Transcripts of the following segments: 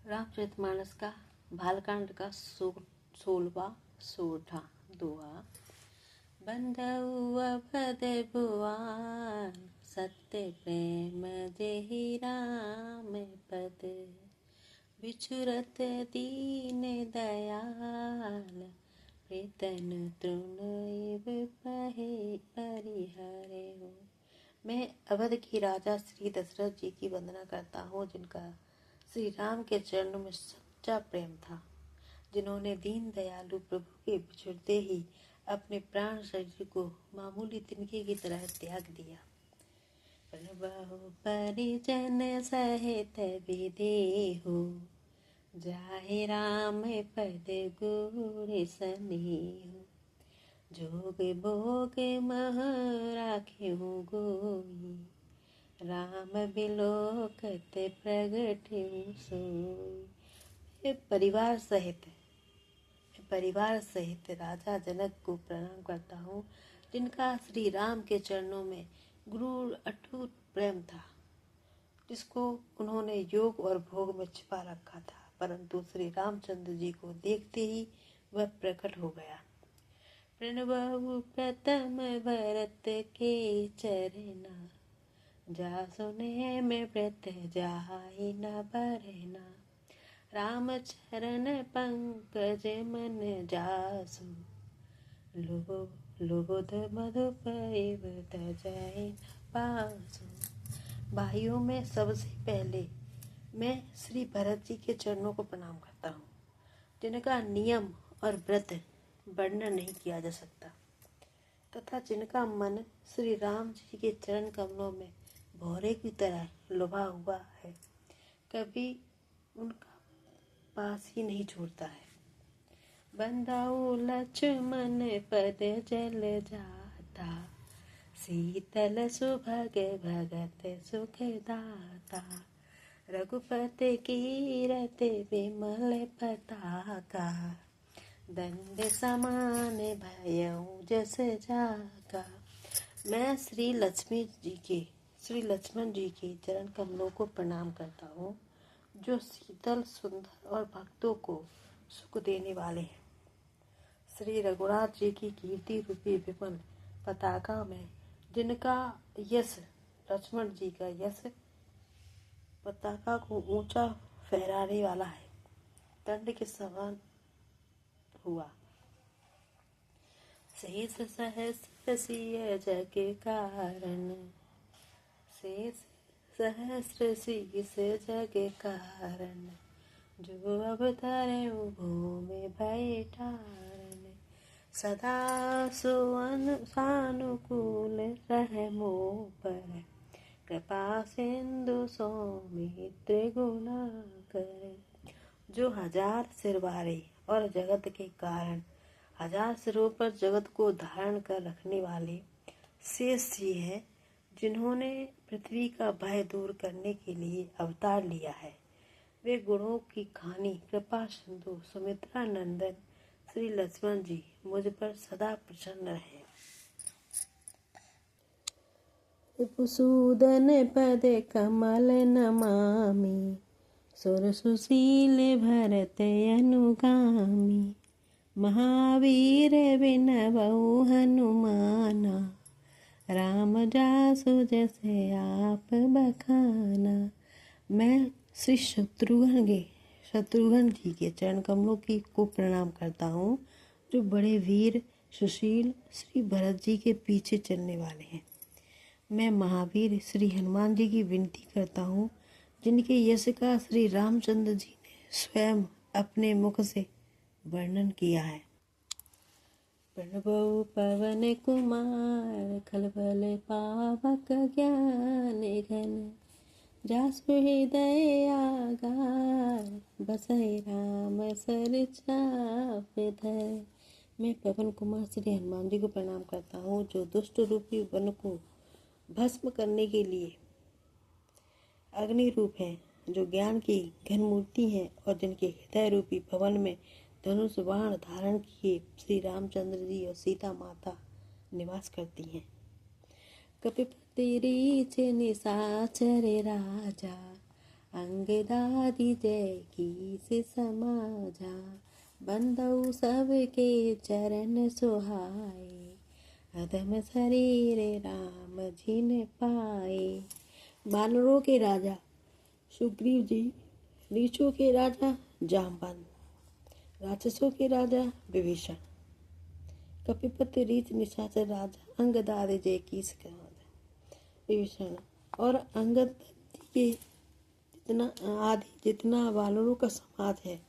रामचरितमानस का बालकांड का 16वां सोठा दोहा। बंधु अवध भुवन सत्य प्रेम जेहि राम पद। बिछुरत दीन दयाल प्रीतन तृण इव परिहरे हो। मैं अवध की राजा श्री दशरथ जी की वंदना करता हूँ, जिनका श्री राम के चरणों में सच्चा प्रेम था, जिन्होंने दीन दयालु प्रभु के बिछुड़ते ही अपने प्राण शरीर को मामूली तिनके की तरह त्याग दिया। बहु परिजन सहित विदेहु जाहि राम पद गुण सनेहु। जोग भोग मह राख्यु गोई राम बिलोकत प्रगट्यु सोई। परिवार सहित राजा जनक को प्रणाम करता हूँ, जिनका श्री राम के चरणों में गुरु अटूट प्रेम था, जिसको उन्होंने योग और भोग में छिपा रखा था, परंतु श्री रामचंद्र जी को देखते ही वह प्रकट हो गया। प्रणवहु प्रथम भरत के चरना जा सुने में व्रत जाहि न बरना। राम चरण पंकज मन जासु लोध मधुप इव तजहि न पासु। भाइयों में सबसे पहले मैं श्री भरत जी के चरणों को प्रणाम करता हूँ, जिनका नियम और व्रत वर्णन नहीं किया जा सकता, तथा जिनका मन श्री राम जी के चरण कमलों में भौरे की तरह लुभा हुआ है, कभी उनका पास ही नहीं छोड़ता है। बंधाऊ लक्ष्मण पद जल जाता शीतल सुभग भगत सुख दाता। रघुपति कीरत विमल पताका दंड समान भयउ जस जाका। मैं श्री लक्ष्मण जी के चरण कमलों को प्रणाम करता हूँ, जो शीतल सुंदर और भक्तों को सुख देने वाले हैं। श्री रघुनाथ जी की कीर्ति रूपी विमल पताका में जिनका यश, लक्ष्मण जी का यश पताका को ऊंचा फहराने वाला है, दंड के समान हुआ। शेष सहस्र सिय जग कारण सहस्र शीस जग कारण। जो अवतरे भूमि भय ठारण। सदा सानुकूल रह मोह पर कृपा सिंधु सौमित्र गुना कर। जो 1000 सिर वाले और जगत के कारण 1000 सिरों पर जगत को धारण कर रखने वाले शेष जी हैं, जिन्होंने पृथ्वी का भय दूर करने के लिए अवतार लिया है। वे गुणों की खानी कृपा सिंधु सुमित्रा नंदन श्री लक्ष्मण जी मुझ पर सदा प्रसन्न रहे। रिपुसूदन पद कमल नमामि सुर सुशील भरत अनुगामी। महावीर विनबउ हनुमाना राम जासु जैसे आप बखाना। मैं श्री शत्रुघ्न जी के चरण कमलों को प्रणाम करता हूँ, जो बड़े वीर सुशील श्री भरत जी के पीछे चलने वाले हैं। मैं महावीर श्री हनुमान जी की विनती करता हूँ, जिनके यश का श्री रामचंद्र जी ने स्वयं अपने मुख से वर्णन किया है। प्रणवउ पवन कुमार खलबल पावक ज्ञान घन। जासु हृदय आगार बसै राम सर चाप धर। मैं पवन कुमार श्री हनुमान जी को प्रणाम करता हूँ, जो दुष्ट रूपी वन को भस्म करने के लिए अग्नि रूप है, जो ज्ञान की घन मूर्ति है और जिनके हृदय रूपी भवन में धनुष बाण धारण किए श्री रामचंद्र जी और सीता माता निवास करती हैं। कपिपति रीछ निशाचर राजा अंगदादी जय की से समाजा, बंदऊ सबके चरण सुहाए, अधम शरीर राम जिन पाए। बानरों के राजा सुग्रीव जी, रीछों के राजा जामवंत, राक्षसों के राजा विभीषण, कपिपति रीछ निशाचर राजा अंगदादी जय की से विभीषण और अंगद के जितना वानरों का समाज है,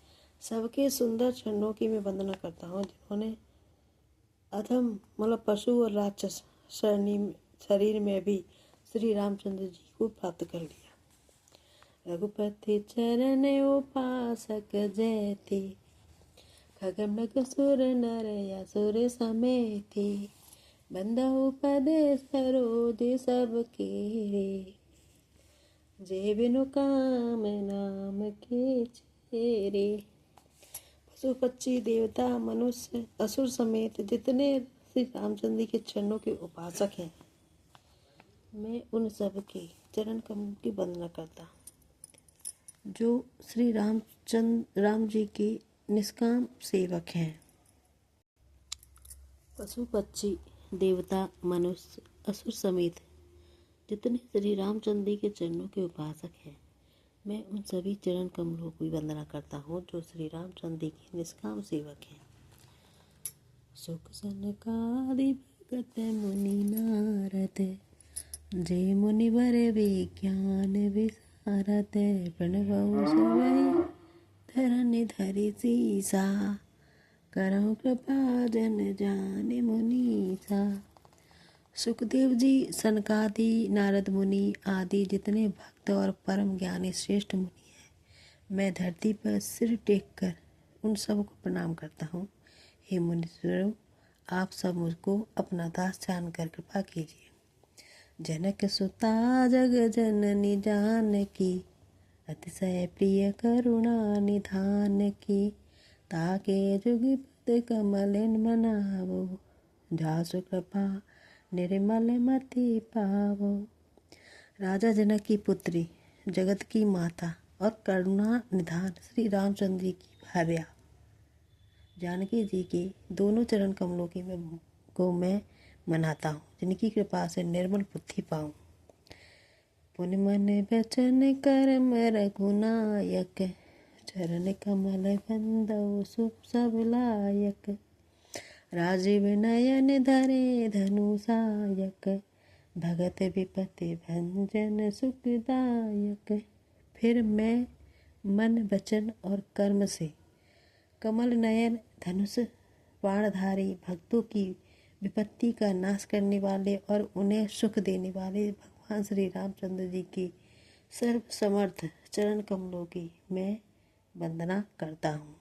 सबके सुंदर चरणों की मैं वंदना करता हूँ, जिन्होंने अधम मतलब पशु और राक्षस शरीर में भी श्री रामचंद्र जी को प्राप्त कर लिया। रघुपति चरण उपासक जयते, खगमग सुर नर असुर समेते, बंदहु पद सरोज सब केरे, जय बिनु काम नाम के चेरे। पशु पक्षी देवता मनुष्य असुर समेत जितने श्री रामचंद्र के चरणों के उपासक हैं, मैं उन सब के चरण कमल की वंदना करता, जो श्री राम जी के निष्काम सेवक हैं। पशु पक्षी देवता मनुष्य असुर समेत जितने श्री रामचंद्र के चरणों के उपासक हैं, मैं उन सभी चरण कमलों की वंदना करता हूँ, जो श्री रामचंद्र के निष्काम सेवक हैं। सुख सनकादि भगत मुनि नारद, जय मुनिवर विज्ञान विशारद, प्रणवउ सबहि धरनि धरि सीसा, करहु कृपा जन जान मुनीसा। सुखदेव जी, सनकादि, नारद मुनि आदि जितने भक्त और परम ज्ञानी श्रेष्ठ मुनि हैं, मैं धरती पर सिर टेक कर उन सब को प्रणाम करता हूँ। हे मुनीश्वरों, आप सब मुझको अपना दास जान कर कृपा कीजिए। जनक सुता जग जननी जानकी, अतिशय प्रिय करुणा निधान की, ताके जुगपद कमल मनावो, जासु कृपा निर्मल मति पावो। राजा जनक की पुत्री, जगत की माता और करुणा निधान श्री रामचंद्र जी की भार्या जानकी जी के दोनों चरण कमलों की मैं मनाता हूँ, जिनकी कृपा से निर्मल बुद्धि पाऊँ। पुण्य मन वचन कर्म रघुनायक, चरण कमल बंदौ शुभ सब लायक, राजीव नयन धरे धनुषायक, भगत विपत्ति भंजन सुखदायक। फिर मैं मन वचन और कर्म से कमल नयन धनुष बाणधारी, भक्तों की विपत्ति का नाश करने वाले और उन्हें सुख देने वाले भगवान श्री रामचंद्र जी की सर्व समर्थ चरण कमलों की मैं वंदना करता हूँ।